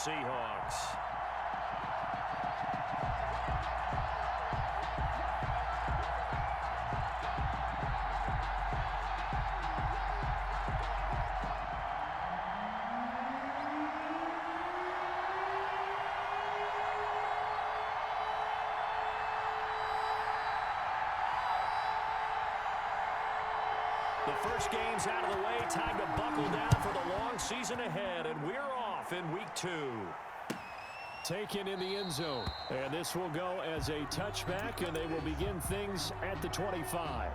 Seahawks. The first game's out of the way. Time to buckle down for the long season ahead, and we're off in week 2. Taken in the end zone, and this will go as a touchback, and they will begin things at the 25.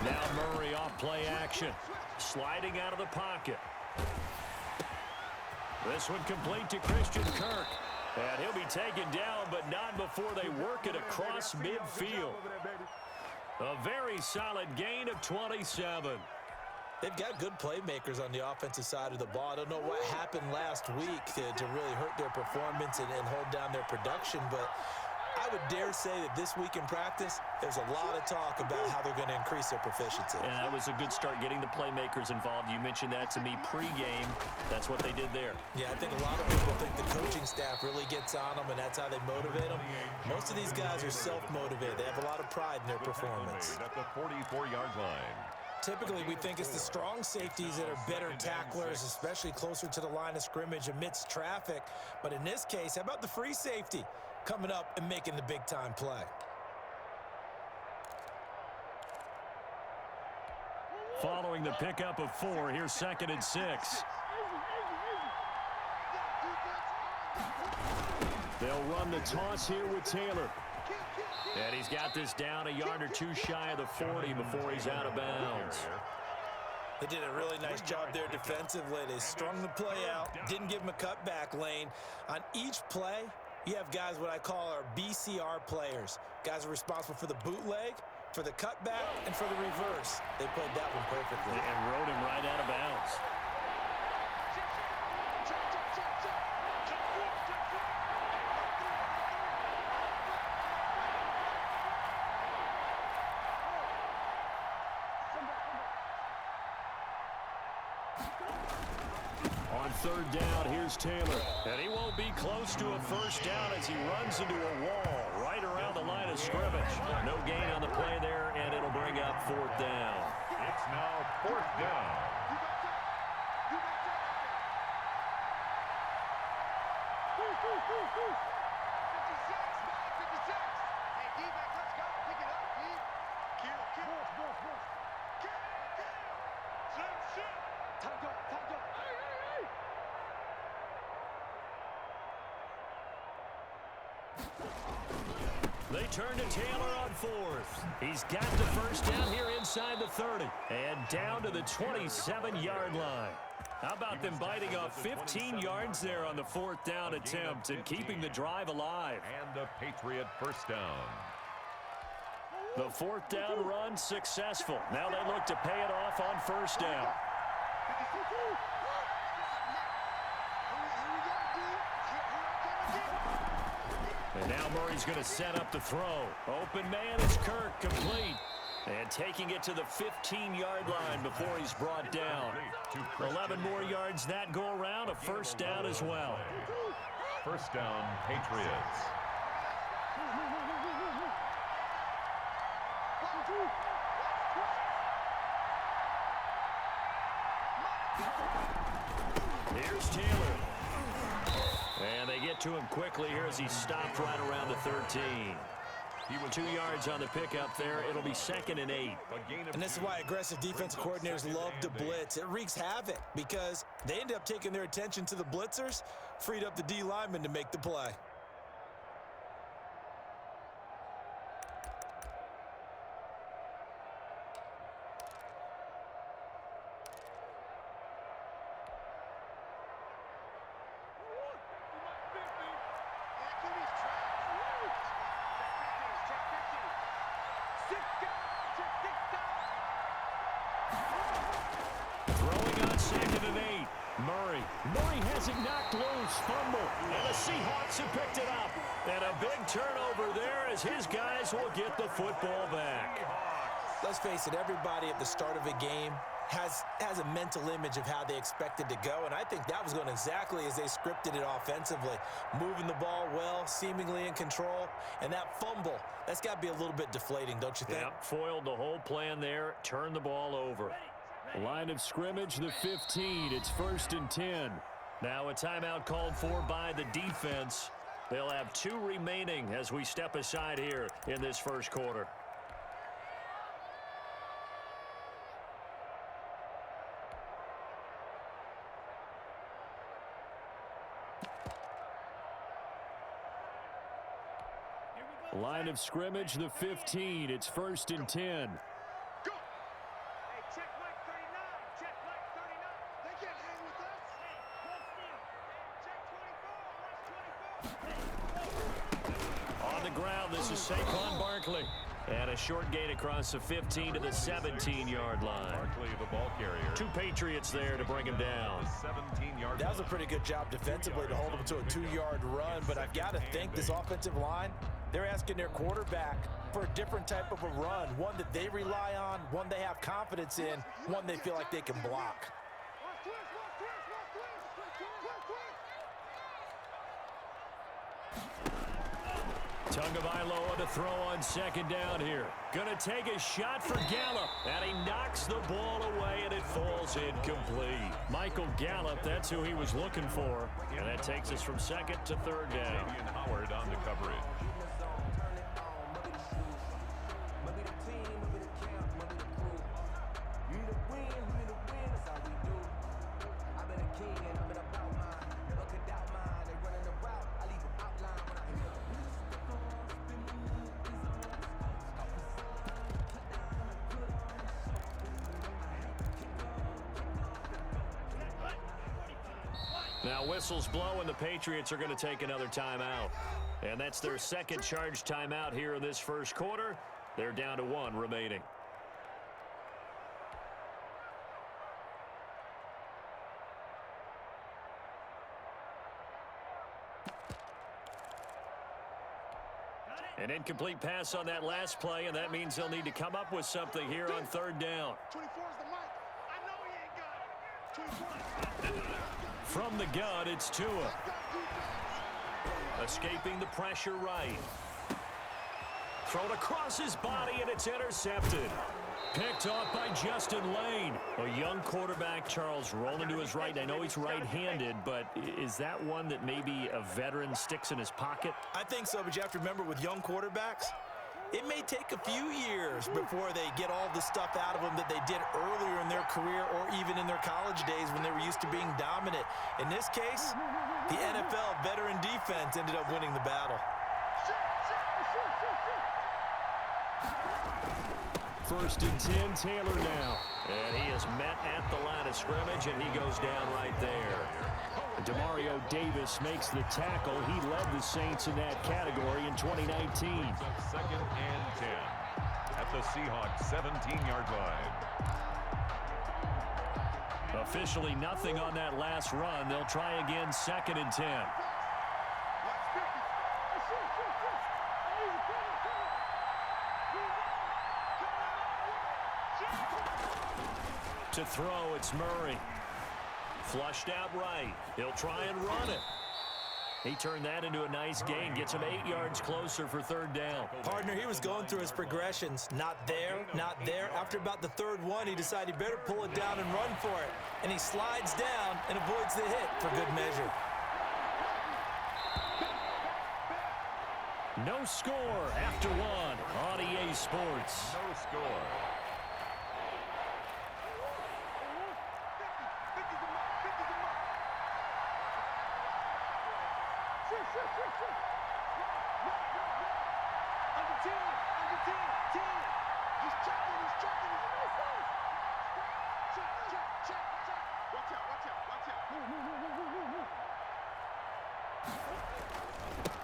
Now Murray off play action. Sliding out of the pocket. This one complete to Christian Kirk. And he'll be taken down, but not before they work it across midfield. A very solid gain of 27. They've got good playmakers on the offensive side of the ball. I don't know what happened last week to really hurt their performance and hold down their production, but I would dare say that this week in practice, there's a lot of talk about how they're going to increase their proficiency. And that was a good start getting the playmakers involved. You mentioned that to me pregame. That's what they did there. Yeah, I think a lot of people think the coaching staff really gets on them, and that's how they motivate them. Most of these guys are self-motivated. They have a lot of pride in their performance. At the 44-yard line. Typically, we think it's the strong safeties that are better tacklers, especially closer to the line of scrimmage amidst traffic. But in this case, how about the free safety coming up and making the big-time play? Following the pickup of 4, here's 2nd and 6. They'll run the toss here with Taylor. And he's got this down a yard or 2 shy of the 40 before he's out of bounds. They did a really nice job there defensively. They strung the play out, didn't give him a cutback lane. On each play, you have guys what I call our BCR players. Guys are responsible for the bootleg, for the cutback, and for the reverse. They played that one perfectly. And rode him right out of bounds. On 3rd down, here's Taylor. And he won't be close to a first down as he runs into a wall right around the line of scrimmage. No gain on the play there, and it'll bring up 4th down. It's now 4th down. They turn to Taylor on 4th. He's got the first down here inside the 30. And down to the 27-yard line. How about them biting off 15 yards there on the 4th down attempt and keeping the drive alive? And a Patriot first down. The 4th down run successful. Now they look to pay it off on 1st down. And now Murray's going to set up the throw. Open man is Kirk, complete. And taking it to the 15-yard line before he's brought down. 11 more yards that go around, a first down as well. First down, Patriots. Here's Taylor. And they get to him quickly here as he stopped right around the 13. He was 2 yards on the pickup there. It'll be 2nd and 8. And this is why aggressive defensive coordinators love to blitz. It wreaks havoc because they end up taking their attention to the blitzers, freed up the D lineman to make the play. has it knocked loose. Fumble. And the Seahawks have picked it up. And a big turnover there as his guys will get the football back. Let's face it, everybody at the start of a game has a mental image of how they expect it to go, and I think that was going exactly as they scripted it offensively. Moving the ball well, seemingly in control, and that fumble, that's got to be a little bit deflating, don't you think? Yep, foiled the whole plan there, turned the ball over. Line of scrimmage, the 15. It's 1st and 10. Now a timeout called for by the defense. They'll have 2 remaining as we step aside here in this first quarter. Line of scrimmage, the 15. It's 1st and 10. Go. Hey, check Mike 39. Check Mike 39. They can't hang with us. Hey, check 24. Watch 24. On the ground, this is Saquon Barkley. And a short gain across the 15 to the 17-yard line. Barkley, the ball carrier. 2 Patriots there to bring him down. 17-yard That was a pretty good job defensively to hold them to a 2-yard run, but I've got to think this offensive line, they're asking their quarterback for a different type of a run, one that they rely on, one they have confidence in, one they feel like they can block. Tagovailoa to throw on 2nd down here. Gonna take a shot for Gallup, and he knocks the ball away, and it falls incomplete. Michael Gallup, that's who he was looking for, and that takes us from 2nd to 3rd down. Ian Howard on the coverage. Now whistles blow, and the Patriots are going to take another timeout. And that's their 2nd charge timeout here in this first quarter. They're down to 1 remaining. An incomplete pass on that last play, and that means they'll need to come up with something here on 3rd down. 24 is the mic. I know he ain't got it. 24. From the gun, it's Tua. Escaping the pressure right. Thrown across his body, and it's intercepted. Picked off by Justin Lane. A young quarterback, Charles, rolling to his right. I know he's right-handed, but is that one that maybe a veteran sticks in his pocket? I think so, but you have to remember with young quarterbacks, it may take a few years before they get all the stuff out of them that they did earlier in their career or even in their college days when they were used to being dominant. In this case, the NFL veteran defense ended up winning the battle. 1st and 10, Taylor now. And he is met at the line of scrimmage, and he goes down right there. Demario Davis makes the tackle. He led the Saints in that category in 2019. 2nd and 10 at the Seahawks 17-yard line. Officially nothing on that last run. They'll try again 2nd and 10. To throw, it's Murray. Flushed out right. He'll try and run it. He turned that into a nice gain. Gets him 8 yards closer for 3rd down. Partner, he was going through his progressions. Not there, not there. After about the 3rd one, he decided he better pull it down and run for it. And he slides down and avoids the hit for good measure. No score after 1 on EA Sports. No score.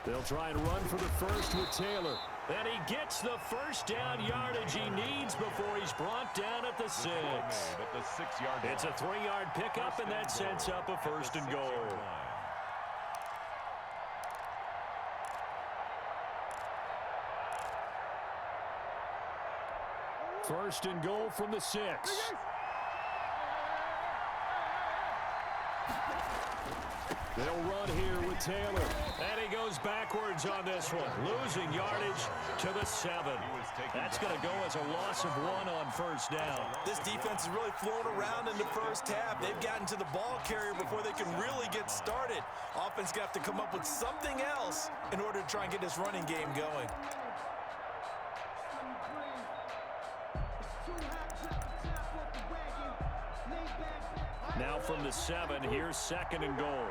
They'll try and run for the first with Taylor. And he gets the first down yardage he needs before he's brought down at the 6. It's a 3-yard pickup, and that sets up a 1st and goal. First and goal from the 6. They'll run here with Taylor. And he goes backwards on this one, losing yardage to the 7. That's going to go as a loss of 1 on 1st down. This defense is really flown around in the first half. They've gotten to the ball carrier before they can really get started. Offense got to come up with something else in order to try and get this running game going. Now from the 7, here's 2nd and goal.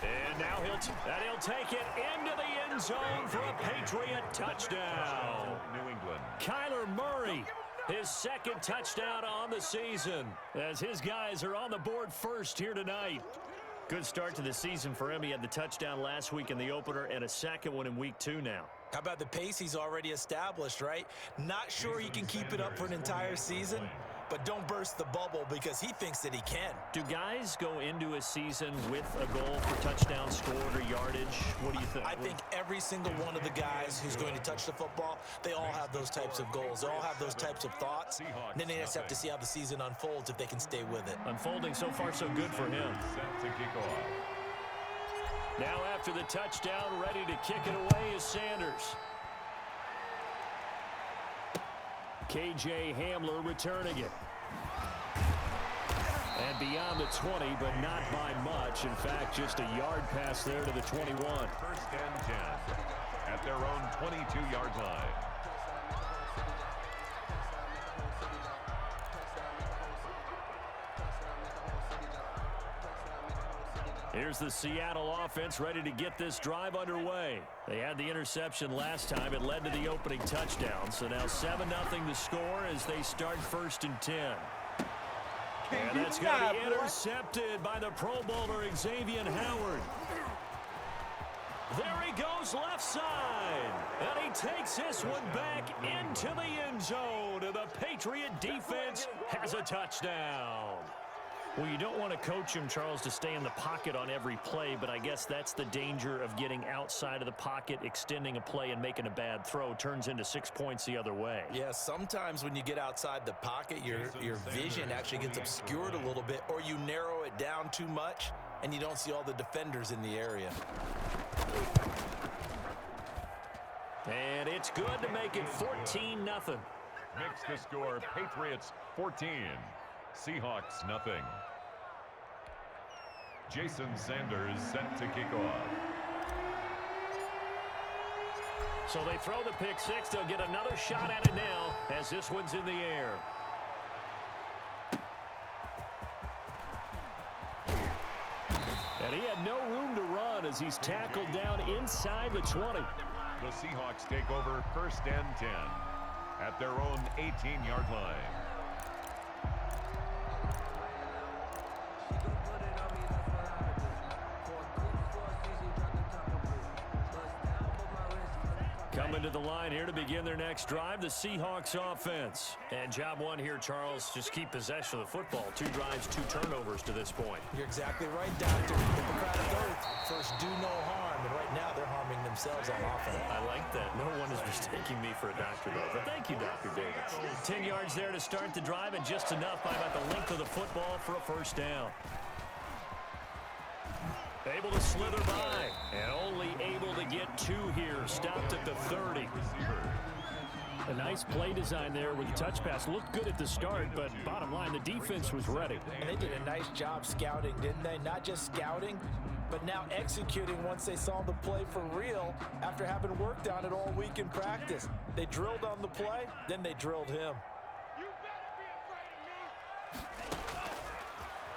And now he'll take it into the end zone for a Patriot touchdown. New England. Kyler Murray, his 2nd touchdown on the season, as his guys are on the board first here tonight. Good start to the season for him. He had the touchdown last week in the opener and a 2nd one in week 2 now. How about the pace he's already established, right? Not sure he can keep it up for an entire season, but don't burst the bubble because he thinks that he can. Do guys go into a season with a goal for touchdown scored or yardage? What do you think? I think every single one of the guys who's going to touch the football, they all have those types of goals. They all have those types of thoughts. And then they just have to see how the season unfolds if they can stay with it. Unfolding so far so good for him. Set to kick off. Now after the touchdown, ready to kick it away is Sanders. KJ Hamler returning it. And beyond the 20, but not by much. In fact, just a yard pass there to the 21. 1st and 10 at their own 22-yard line. Here's the Seattle offense ready to get this drive underway. They had the interception last time. It led to the opening touchdown. So now 7-0 the score as they start 1st and 10. And that's going to be intercepted by the Pro Bowler Xavier Howard. There he goes left side. And he takes this one back into the end zone. And the Patriot defense has a touchdown. Well, you don't want to coach him, Charles, to stay in the pocket on every play, but I guess that's the danger of getting outside of the pocket, extending a play, and making a bad throw. Turns into 6 points the other way. Yeah, sometimes when you get outside the pocket, your vision actually gets obscured a little bit, or you narrow it down too much, and you don't see all the defenders in the area. And it's good to make it 14-0. Makes the score Patriots 14. Seahawks nothing. Jason Sanders set to kick off. So they throw the pick 6. They'll get another shot at it now as this one's in the air. And he had no room to run as he's tackled down inside the 20. The Seahawks take over 1st and 10 at their own 18-yard line. Coming to the line here to begin their next drive, the Seahawks offense. And job one here, Charles, just keep possession of the football. 2 drives, 2 turnovers to this point. You're exactly right, Doctor. Hippocratic oath, first do no harm. And right now they're harming themselves on offense. I like that. No one is mistaking me for a doctor, though. But thank you, Dr. Davis. 10 yards there to start the drive, and just enough by about the length of the football for a 1st down. Able to slither by, and only able to get 2 here. Stopped at the 30. A nice play design there with the touch pass. Looked good at the start, but bottom line, the defense was ready. And they did a nice job scouting, didn't they? Not just scouting, but now executing once they saw the play for real after having worked on it all week in practice. They drilled on the play, then they drilled him. You better be afraid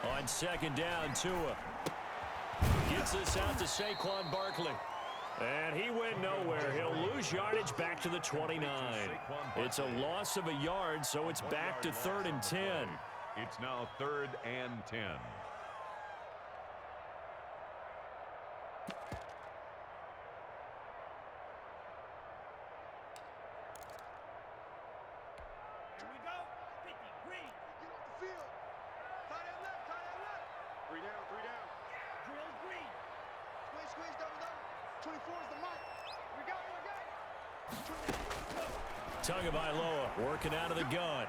of me. On 2nd down, Tua gets this out to Saquon Barkley. And he went nowhere. He'll lose yardage back to the 29. It's a loss of a yard, so it's back to 3rd and 10. It's now 3rd and 10. Tagovailoa working out of the gun.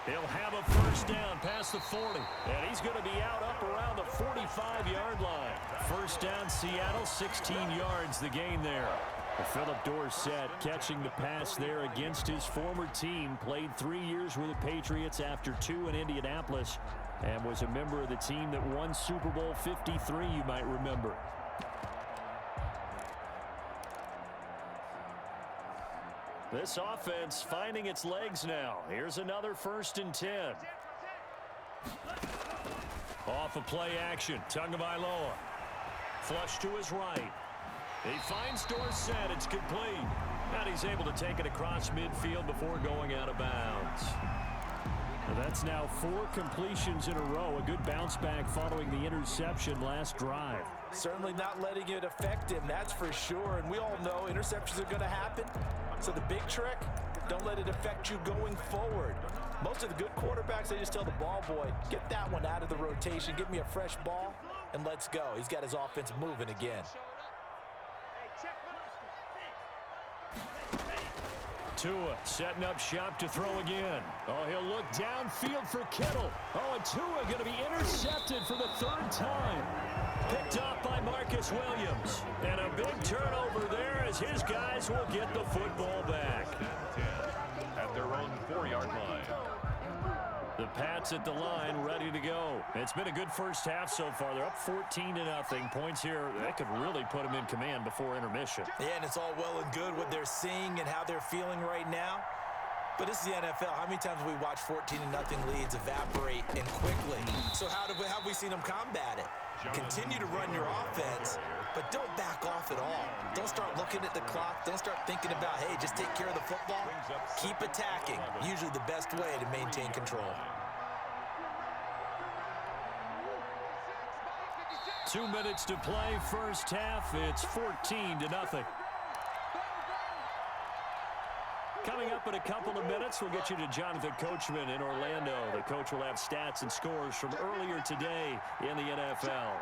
He'll have a first down past the 40. And he's going to be out up around the 45-yard line. First down, Seattle, 16 yards the gain there. Philip Dorsett catching the pass there against his former team. Played 3 years with the Patriots after 2 in Indianapolis. And was a member of the team that won Super Bowl 53, you might remember. This offense finding its legs now. Here's another 1st and 10. Off of play action. Tagovailoa. Flush to his right. He finds Dorsett. It's complete. And he's able to take it across midfield before going out of bounds. That's now 4 completions in a row. A good bounce back following the interception last drive. Certainly not letting it affect him, that's for sure. And we all know interceptions are going to happen. So the big trick, don't let it affect you going forward. Most of the good quarterbacks, they just tell the ball boy, get that one out of the rotation, give me a fresh ball, and let's go. He's got his offense moving again. Tua setting up shop to throw again. Oh, he'll look downfield for Kittle. Oh, and Tua going to be intercepted for the 3rd time. Picked off by Marcus Williams. And a big turnover there as his guys will get the football back. At their own 4-yard line. The Pats at the line ready to go. It's been a good first half so far. They're up 14-0. Points here, that could really put them in command before intermission. Yeah, and it's all well and good what they're seeing and how they're feeling right now. But this is the NFL. How many times have we watched 14-0 leads evaporate and quickly? So how have we seen them combat it? Continue to run your offense, but don't back off at all. Don't start looking at the clock. Don't start thinking about, hey, just take care of the football. Keep attacking. Usually the best way to maintain control. 2 minutes to play, first half. It's 14-0. Coming up in a couple of minutes, we'll get you to Jonathan Coachman in Orlando. The coach will have stats and scores from earlier today in the NFL.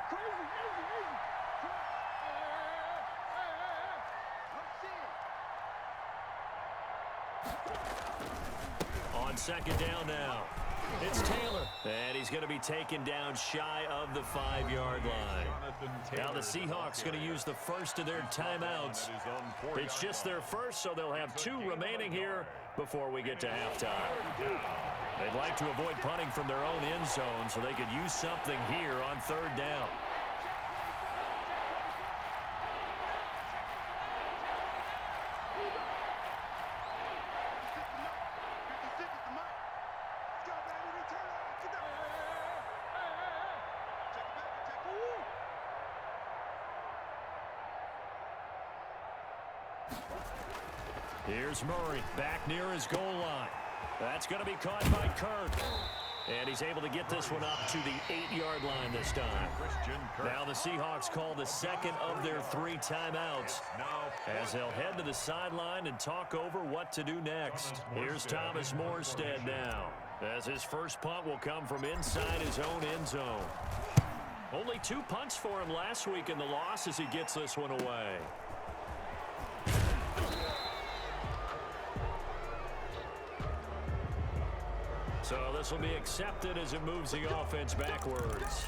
On 2nd down now. It's Taylor, and he's going to be taken down shy of the 5-yard line. Now the Seahawks going to use the first of their timeouts. It's just their first, so they'll have 2 remaining here before we get to halftime. They'd like to avoid punting from their own end zone so they could use something here on 3rd down. Here's Murray back near his goal line. That's going to be caught by Kirk. And he's able to get this one up to the 8-yard line this time. Now the Seahawks call the second of their 3 timeouts as they'll head to the sideline and talk over what to do next. Here's Thomas Morstead now, as his first punt will come from inside his own end zone. Only 2 punts for him last week in the loss as he gets this one away. So this will be accepted as it moves the offense backwards.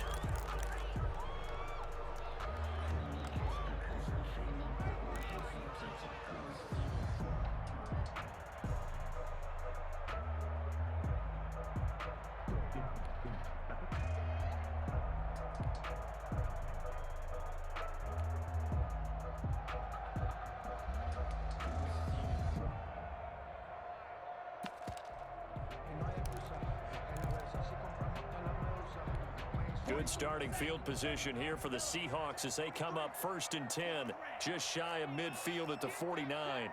Good starting field position here for the Seahawks as they come up 1st and 10, just shy of midfield at the 49.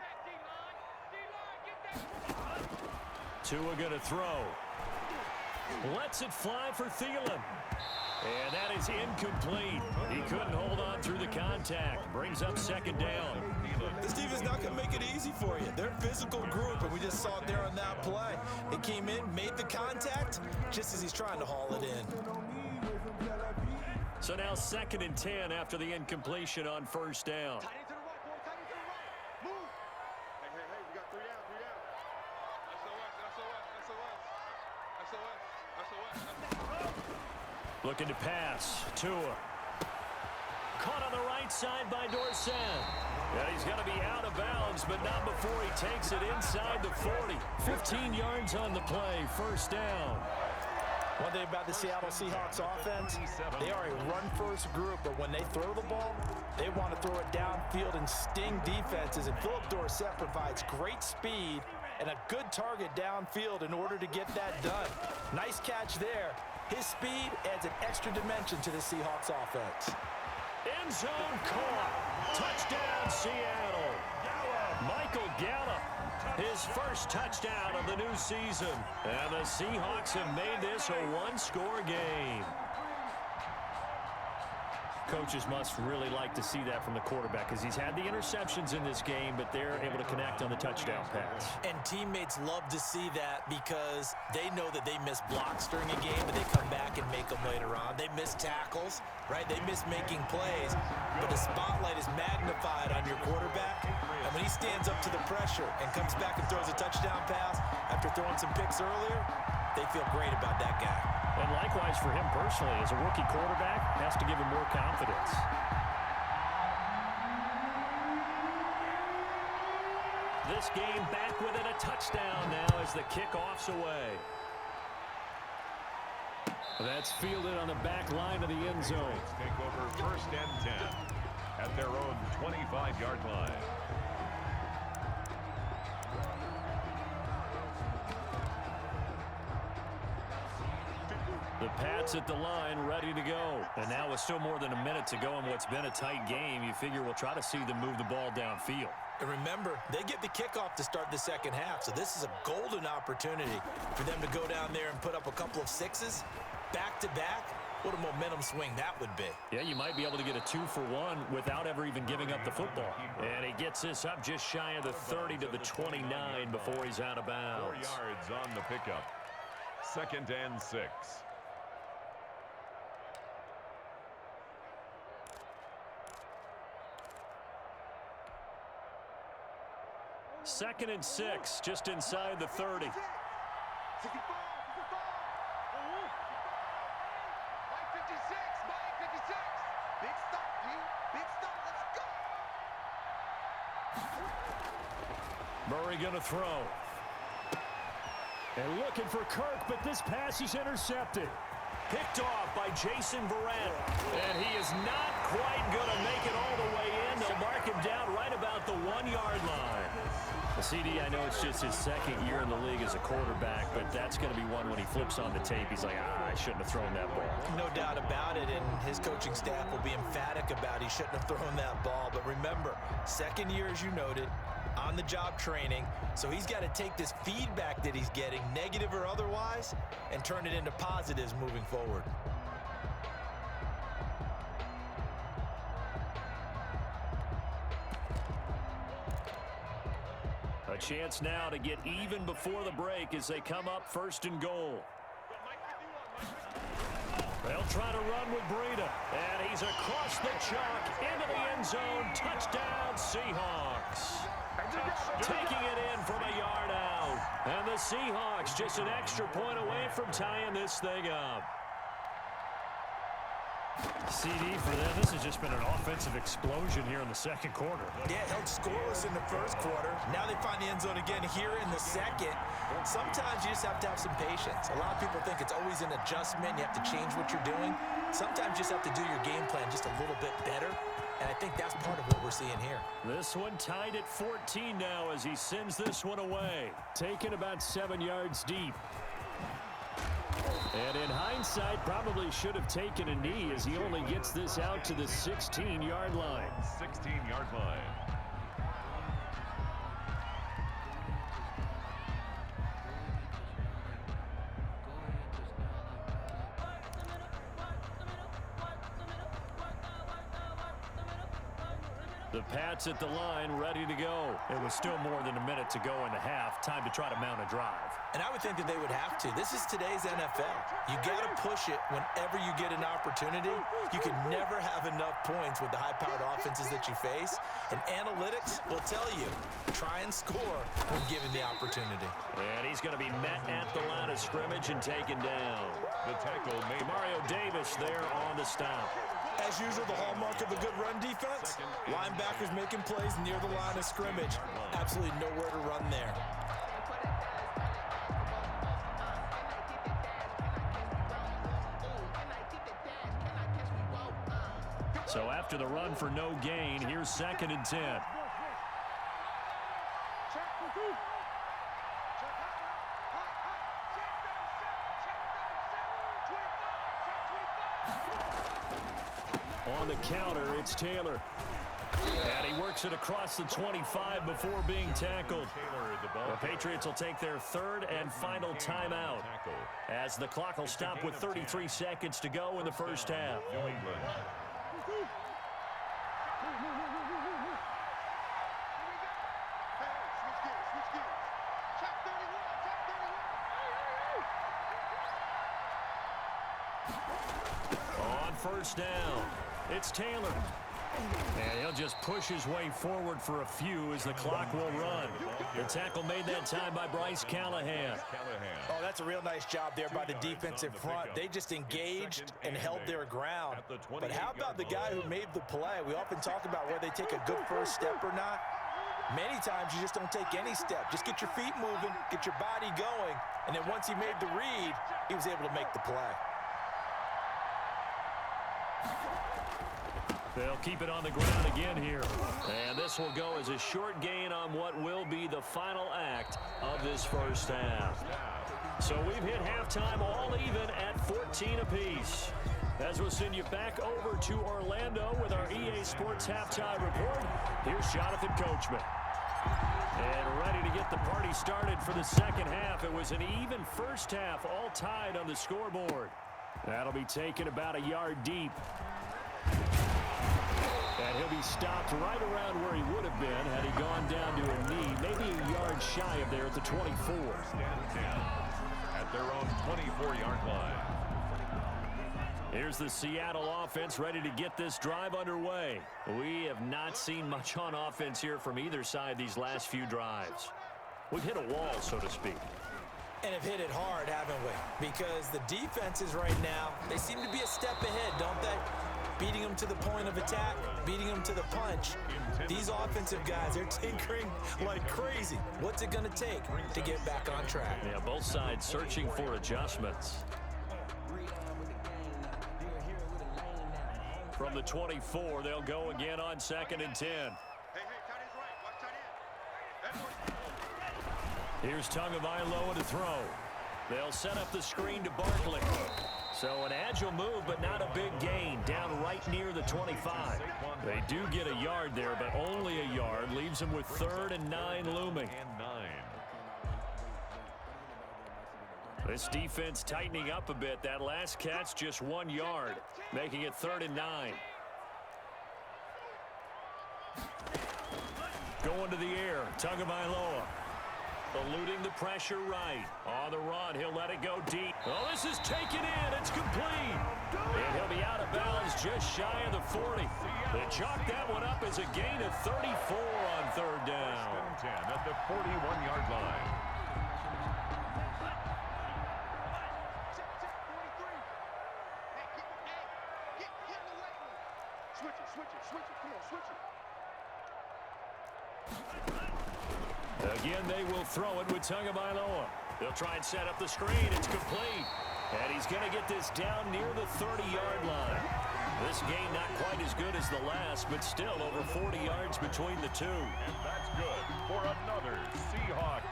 Tua going to throw. Lets it fly for Thielen. And that is incomplete. He couldn't hold on through the contact. Brings up 2nd down. This defense not going to make it easy for you. They're a physical group, and we just saw it there on that play. They came in, made the contact, just as he's trying to haul it in. So now 2nd and 10 after the incompletion on 1st down. Looking to pass. Tua. Caught on the right side by Dorsett. And he's going to be out of bounds, but not before he takes it inside the 40. 15 yards on the play. First down. One thing about the Seattle Seahawks offense, they are a run-first group, but when they throw the ball, they want to throw it downfield and sting defenses. And Philip Dorsett provides great speed and a good target downfield in order to get that done. Nice catch there. His speed adds an extra dimension to the Seahawks offense. End zone caught. Touchdown, Seattle. Michael Gallup, his first touchdown of the new season. And the Seahawks have made this a one-score game. Coaches must really like to see that from the quarterback because he's had the interceptions in this game, but they're able to connect on the touchdown pass. And teammates love to see that because they know that they miss blocks during a game, but they come back and make them later on. They miss tackles, right? They miss making plays, but the spotlight is magnified on your quarterback. And when he stands up to the pressure and comes back and throws a touchdown pass after throwing some picks earlier, they feel great about that guy. And likewise for him personally, as a rookie quarterback, has to give him more confidence. This game back within a touchdown now as the kickoff's away. That's fielded on the back line of the end zone. Take over first and 10 at their own 25-yard line. The Pats at the line, ready to go. And now with still more than a minute to go in what's been a tight game, you figure we'll try to see them move the ball downfield. And remember, they get the kickoff to start the second half, so this is a golden opportunity for them to go down there and put up a couple of sixes back-to-back. What a momentum swing that would be. Yeah, you might be able to get a 2-for-1 without ever even giving up the football. And he gets this up just shy of the 30 to the 29 before he's out of bounds. 4 yards on the pickup. 2nd and 6. Second and 6, just inside the 30. 64, 64. Mike 56, Mike 56. Big stop, G. Big stop, let's go. Murray going to throw. And looking for Kirk, but this pass is intercepted. Picked off by Jason Verrett. And he is not quite going to make it all the way in. They'll mark him down right about the 1-yard line. CD, I know it's just his second year in the league as a quarterback, but that's going to be one when he flips on the tape. He's like, I shouldn't have thrown that ball. No doubt about it, and his coaching staff will be emphatic about he shouldn't have thrown that ball. But remember, second year, as you noted, on-the-job training, so he's got to take this feedback that he's getting, negative or otherwise, and turn it into positives moving forward. A chance now to get even before the break as they come up 1st and goal. They'll try to run with Breida, and he's across the chalk into the end zone. Touchdown, Seahawks. Taking it in from a yard out. And the Seahawks just an extra point away from tying this thing up. CD for them, this has just been an offensive explosion here in the second quarter. Yeah, held scoreless in the first quarter. Now they find the end zone again here in the second. Sometimes you just have to have some patience. A lot of people think it's always an adjustment. You have to change what you're doing. Sometimes you just have to do your game plan just a little bit better. And I think that's part of what we're seeing here. This one tied at 14 now as he sends this one away. Taken about 7 yards deep. And in hindsight, probably should have taken a knee as he only gets this out to the 16-yard line. 16-yard line. The Pats at the line, ready to go. It was still more than a minute to go in the half. Time to try to mount a drive. And I would think that they would have to. This is today's NFL. You got to push it whenever you get an opportunity. You can never have enough points with the high-powered offenses that you face. And analytics will tell you, try and score when given the opportunity. And he's going to be met at the line of scrimmage and taken down. The tackle made Mario Davis there on the stop. As usual, the hallmark of a good run defense, linebackers making plays near the line of scrimmage. Absolutely nowhere to run there. So after the run for no gain, here's 2nd and 10. On the counter, it's Taylor. And he works it across the 25 before being tackled. The Patriots will take their 3rd and final timeout, as the clock will stop with 33 seconds to go in the first half. New England. On first down, it's Taylor. And he'll just push his way forward for a few as the clock will run. The tackle made that time by Bryce Callahan. Oh, that's a real nice job there by the defensive front. They just engaged and held their ground. But how about the guy who made the play? We often talk about whether they take a good first step or not. Many times you just don't take any step. Just get your feet moving, get your body going, and then once he made the read, he was able to make the play. They'll keep it on the ground again here. And this will go as a short gain on what will be the final act of this first half. So we've hit halftime all even at 14 apiece. As we'll send you back over to Orlando with our EA Sports Halftime Report, here's Jonathan Coachman. And ready to get the party started for the second half. It was an even first half, all tied on the scoreboard. That'll be taken about a yard deep. And he'll be stopped right around where he would have been had he gone down to a knee, maybe a yard shy of there at the 24. At their own 24-yard line. Here's the Seattle offense ready to get this drive underway. We have not seen much on offense here from either side these last few drives. We've hit a wall, so to speak. And have hit it hard, haven't we? Because the defenses right now, they seem to be a step ahead, don't they? Beating them to the point of attack, beating them to the punch. These offensive guys, they're tinkering like crazy. What's it going to take to get back on track? Yeah, both sides searching for adjustments. From the 24, they'll go again on 2nd and 10. Here's Tagovailoa to throw. They'll set up the screen to Barkley. So an agile move, but not a big gain, down right near the 25. They do get a yard there, but only a yard. Leaves them with 3rd and 9 looming. This defense tightening up a bit. That last catch, just 1 yard, making it 3rd and 9. Going to the air, Tagovailoa. Eluding the pressure right. On the run, he'll let it go deep. Oh, this is taken in. It's complete. And he'll be out of bounds just shy of the 40. They chalk that one up as a gain of 34 on 3rd down. 10 at the 41-yard line. Again, they will throw it with Tagovailoa. They'll try and set up the screen. It's complete. And he's going to get this down near the 30-yard line. This gain not quite as good as the last, but still over 40 yards between the two. And that's good for another Seahawks.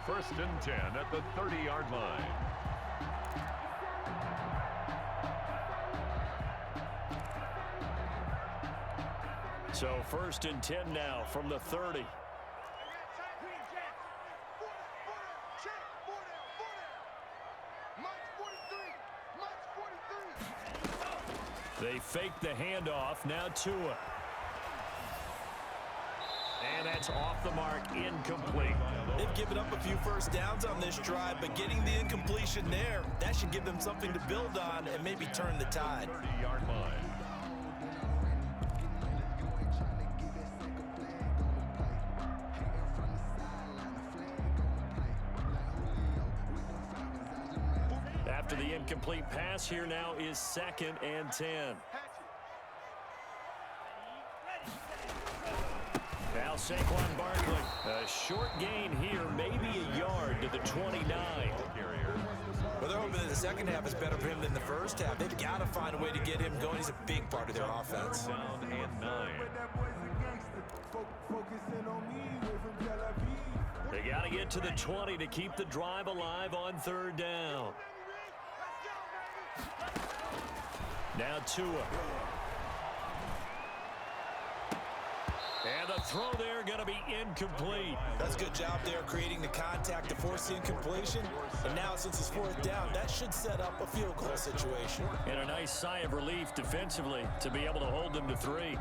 1st and 10 at the 30-yard line. So 1st and 10 now from the 30. They fake the handoff. Now Tua. And that's off the mark, incomplete. They've given up a few first downs on this drive, but getting the incompletion there, that should give them something to build on and maybe turn the tide. 30-yard line. After the incomplete pass, here now is 2nd and 10. Now Saquon Barkley. A short gain here, maybe a yard to the 29. Well, they're hoping that the second half is better for him than the first half. They've got to find a way to get him going. He's a big part of their offense. Down and 9. They got to get to the 20 to keep the drive alive on 3rd down. Now Tua. And the throw there going to be incomplete. That's a good job there creating the contact to force the incompletion. And now since it's 4th down, that should set up a field goal situation. And a nice sigh of relief defensively to be able to hold them to 3.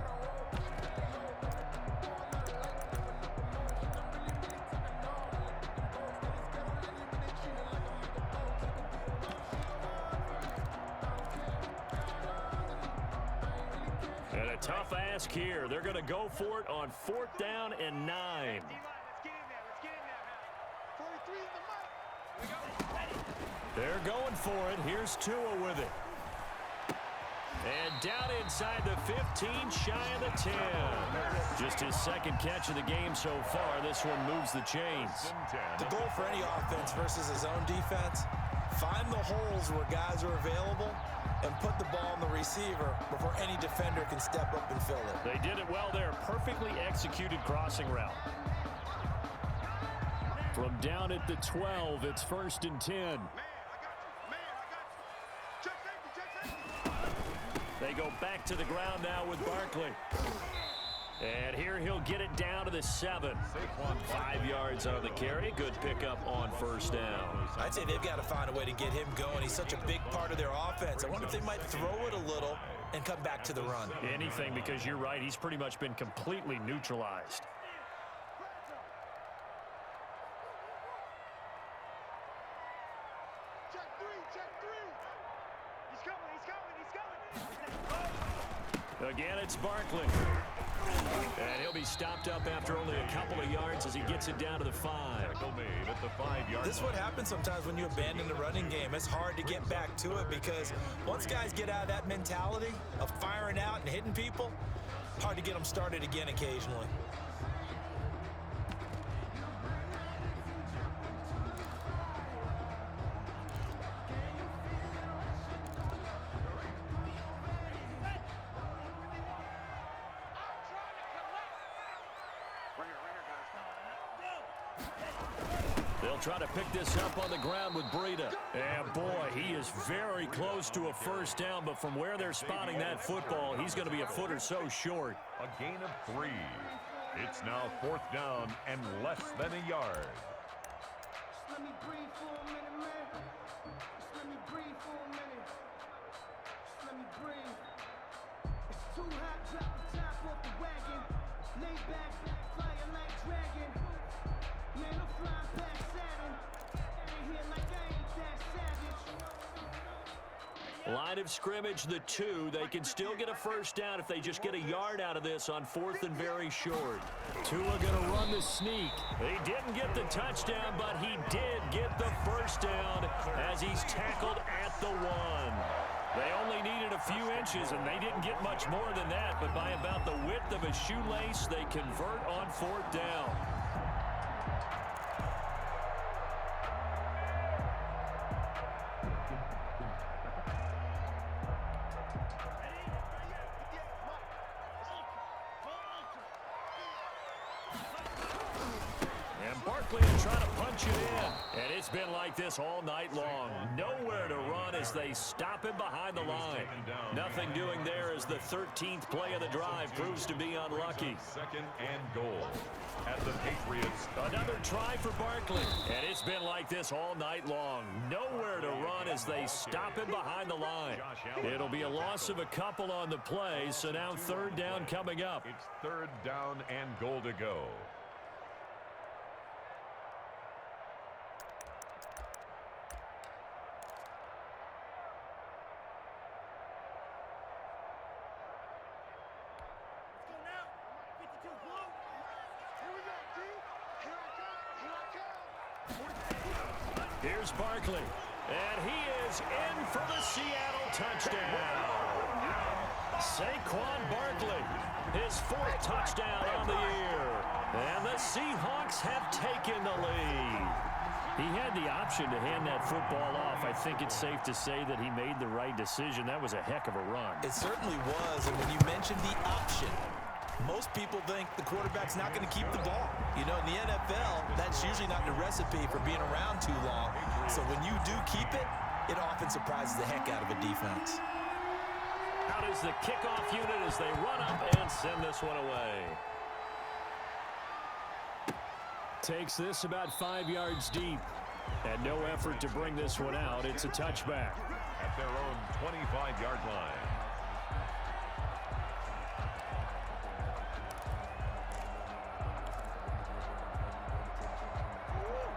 And a tough ask here. They're going to go for it on 4th down and 9. They're going for it. Here's Tua with it. And down inside the 15, shy of the 10. Just his 2nd catch of the game so far. This one moves the chains. The goal for any offense versus his own defense, find the holes where guys are available and put the ball in the receiver before any defender can step up and fill it. They did it well there. Perfectly executed crossing route. From down at the 12, it's 1st and 10. They go back to the ground now with Barkley. And here he'll get it down to the 7. 5 yards on the carry. Good pickup on 1st down. I'd say they've got to find a way to get him going. He's such a big part of their offense. I wonder if they might throw it a little and come back to the run. Anything, because you're right. He's pretty much been completely neutralized. Again, it's Barkley. And he'll be stopped up after only a couple of yards as he gets it down to the 5. Made at the 5-yard This is what happens sometimes when you abandon the running game. It's hard to get back to it because once guys get out of that mentality of firing out and hitting people, hard to get them started again occasionally. They'll try to pick this up on the ground with Breida. And boy, he is very close to a 1st down, but from where they're spotting that football, he's going to be a foot or so short. A gain of 3. It's now 4th down and less than a yard. Let me breathe for a minute, man. Just let me breathe for a minute. Just let me breathe. It's too hot, drop the top off the wagon. Lay back, flying like dragon. Man, I'm flying past Saturn. Ain't here like I ain't that savage. Line of scrimmage, the 2. They can still get a 1st down if they just get a yard out of this on 4th and very short. Tua going to run the sneak. He didn't get the touchdown, but he did get the 1st down as he's tackled at the 1. They only needed a few inches, and they didn't get much more than that, but by about the width of a shoelace, they convert on 4th down. Barkley will try to punch it in. And it's been like this all night long. Nowhere to run as they stop him behind the line. Nothing doing there as the 13th play of the drive proves to be unlucky. Second and goal at the Patriots. Another try for Barkley. And it's been like this all night long. Nowhere to run as they stop him behind the line. It'll be a loss of a couple on the play, so now third down coming up. It's third down and goal to go. Here's Barkley, and he is in for the Seattle touchdown. Saquon Barkley, his fourth touchdown on the year. And the Seahawks have taken the lead. He had the option to hand that football off. I think it's safe to say that he made the right decision. That was a heck of a run. It certainly was, and when you mentioned the option, most people think the quarterback's not going to keep the ball. You know, in the NFL, that's usually not the recipe for being around too long. So when you do keep it, it often surprises the heck out of a defense. Out is the kickoff unit as they run up and send this one away. Takes this about 5 yards deep. And no effort to bring this one out. It's a touchback. At their own 25-yard line.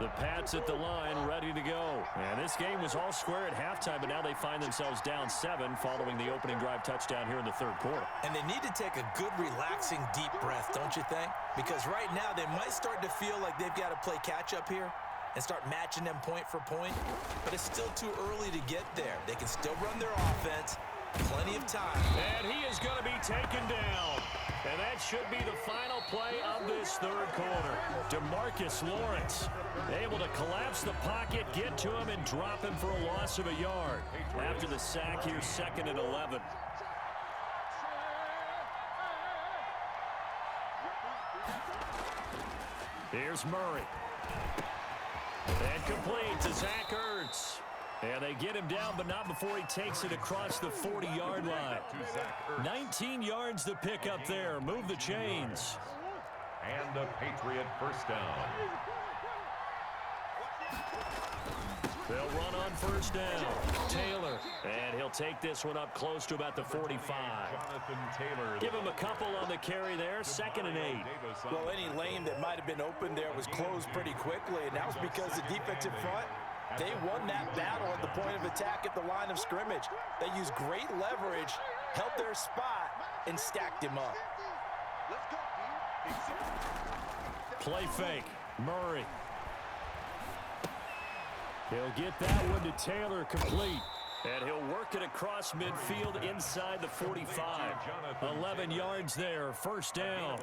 The Pats at the line, ready to go. And this game was all square at halftime, but now they find themselves down 7 following the opening drive touchdown here in the third quarter. And they need to take a good, relaxing, deep breath, don't you think? Because right now they might start to feel like they've got to play catch-up here and start matching them point for point. But it's still too early to get there. They can still run their offense. Plenty of time. And he is going to be taken down. And that should be the final play of this third quarter. DeMarcus Lawrence able to collapse the pocket, get to him, and drop him for a loss of a yard. After the sack here, 2nd and 11. Here's Murray. And complete to Zach Ertz. And they get him down, but not before he takes it across the 40-yard line. 19 yards to pick up there. Move the chains. And a Patriot first down. They'll run on first down. Taylor. And he'll take this one up close to about the 45. Jonathan Taylor. Give him a couple on the carry there. 2nd and 8. Well, any lane that might have been open there was closed pretty quickly, and that was because the defensive front, they won that battle at the point of attack at the line of scrimmage. They used great leverage, held their spot, and stacked him up. Play fake. Murray. He'll get that one to Taylor, complete. And he'll work it across midfield inside the 45. 11 yards there, first down.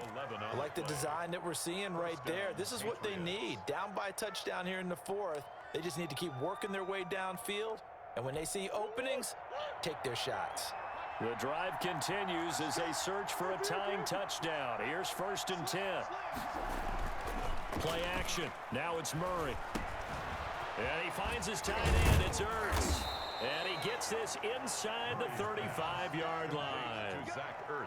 I like the design that we're seeing right there. This is what they need. Down by a touchdown here in the 4th. They just need to keep working their way downfield. And when they see openings, take their shots. The drive continues as they search for a tying touchdown. Here's 1st and 10. Play action. Now it's Murray. And he finds his tight end. It's Ertz. And he gets this inside the 35-yard line.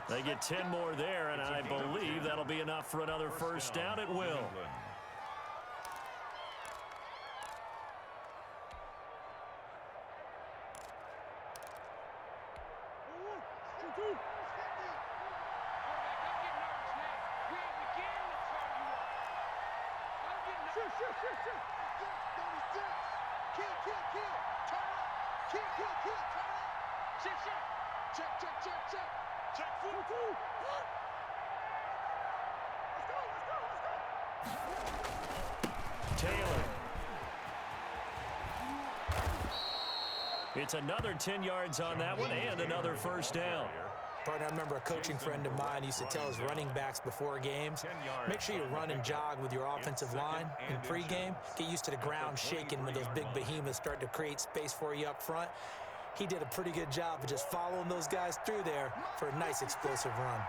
They get 10 more there, and I believe that'll be enough for another first down. It will. Taylor. It's another 10 yards on that one and another first down. Partner, I remember a coaching friend of mine used to tell his running backs before games, make sure you run and jog with your offensive line in pregame. Get used to the ground shaking when those big behemoths start to create space for you up front. He did a pretty good job of just following those guys through there for a nice explosive run.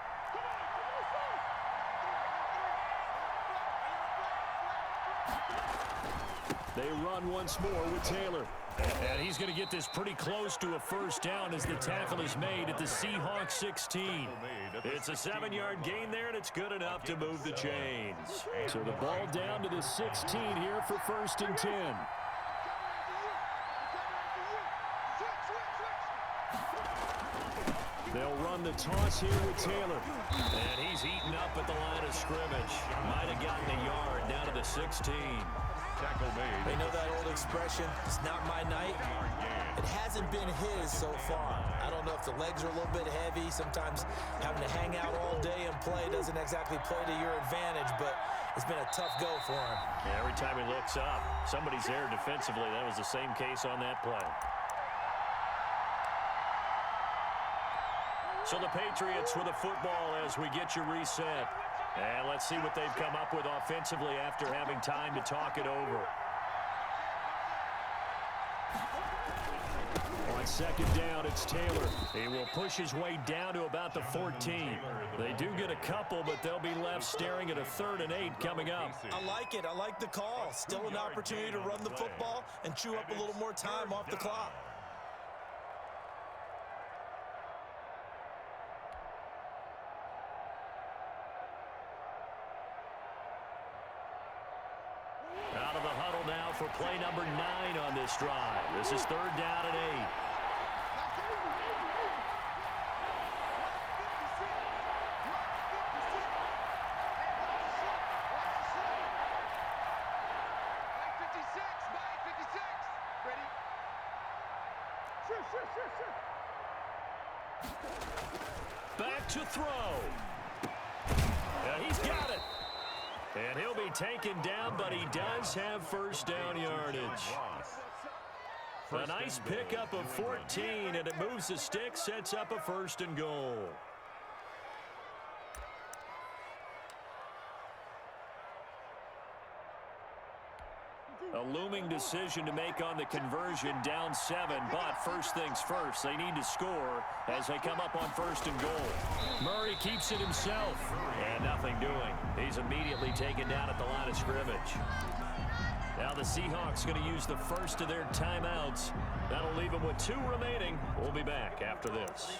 They run once more with Taylor. And he's going to get this pretty close to a first down as the tackle is made at the Seahawks 16. It's a 7-yard gain there, and it's good enough to move the chains. So the ball down to the 16 here for 1st and 10. They'll run the toss here with Taylor. And he's eaten up at the line of scrimmage. Might have gotten a yard down to the 16. Tackle made. They know that old expression, it's not my night. It hasn't been his so far. I don't know if the legs are a little bit heavy. Sometimes having to hang out all day and play doesn't exactly play to your advantage, but it's been a tough go for him. Yeah, every time he looks up, somebody's there defensively. That was the same case on that play. So the Patriots with a football as we get you reset. And let's see what they've come up with offensively after having time to talk it over. On 2nd down, it's Taylor. He will push his way down to about the 14. They do get a couple, but they'll be left staring at a 3rd and 8 coming up. I like it. I like the call. Still an opportunity to run the football and chew up a little more time off the clock. Out of the huddle now for play number 9 on this drive. This is 3rd down and 8. Back to throw. Yeah, he's got it. And he'll be taken down, but he does have first down yardage. A nice pickup of 14, and it moves the stick, sets up a 1st and goal. A looming decision to make on the conversion, down 7, but first things first, they need to score as they come up on 1st and goal. Murray keeps it himself, and nothing doing. He's immediately taken down at the line of scrimmage. Now the Seahawks going to use the first of their timeouts. That'll leave them with 2 remaining. We'll be back after this.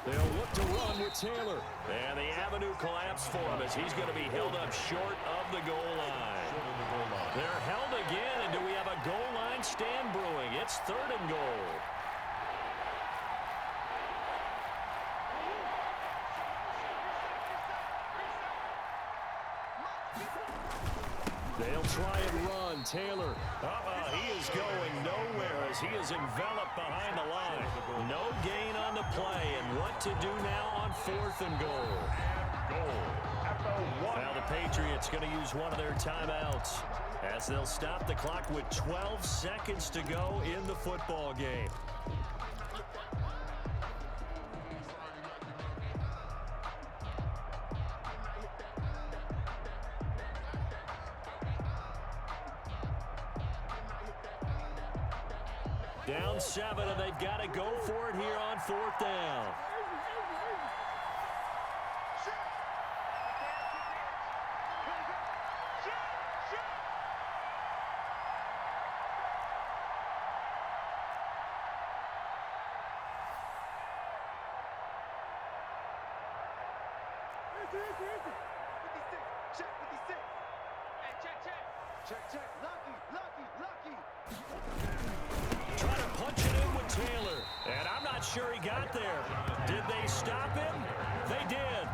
They'll look to run with Taylor. And the avenue collapsed for him as he's going to be held up short of the goal line. They're held again, and do we have a goal line stand brewing? It's 3rd and goal. They'll try and run. Taylor. He is going nowhere as he is enveloped behind the line. No gain on the play, and what to do now on 4th and goal. Now the Patriots going to use one of their timeouts as they'll stop the clock with 12 seconds to go in the football game. Down 7, and they've got to go for it here on 4th down. Trying to punch it in with Taylor. And I'm not sure he got there. Did they stop him? They did.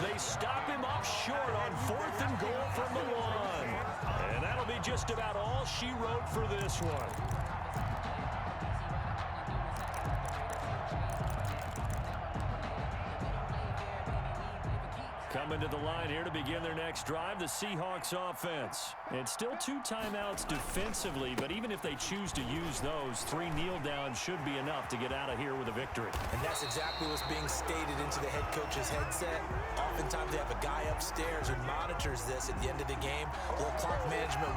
They stop him up short on 4th and goal from the 1. And that'll be just about all she wrote for this one. at the line here to begin their next drive, the Seahawks offense. It's still 2 timeouts defensively, but even if they choose to use those, 3 kneel downs should be enough to get out of here with a victory. And that's exactly what's being stated into the head coach's headset. Oftentimes they have a guy upstairs who monitors this at the end of the game. A little clock management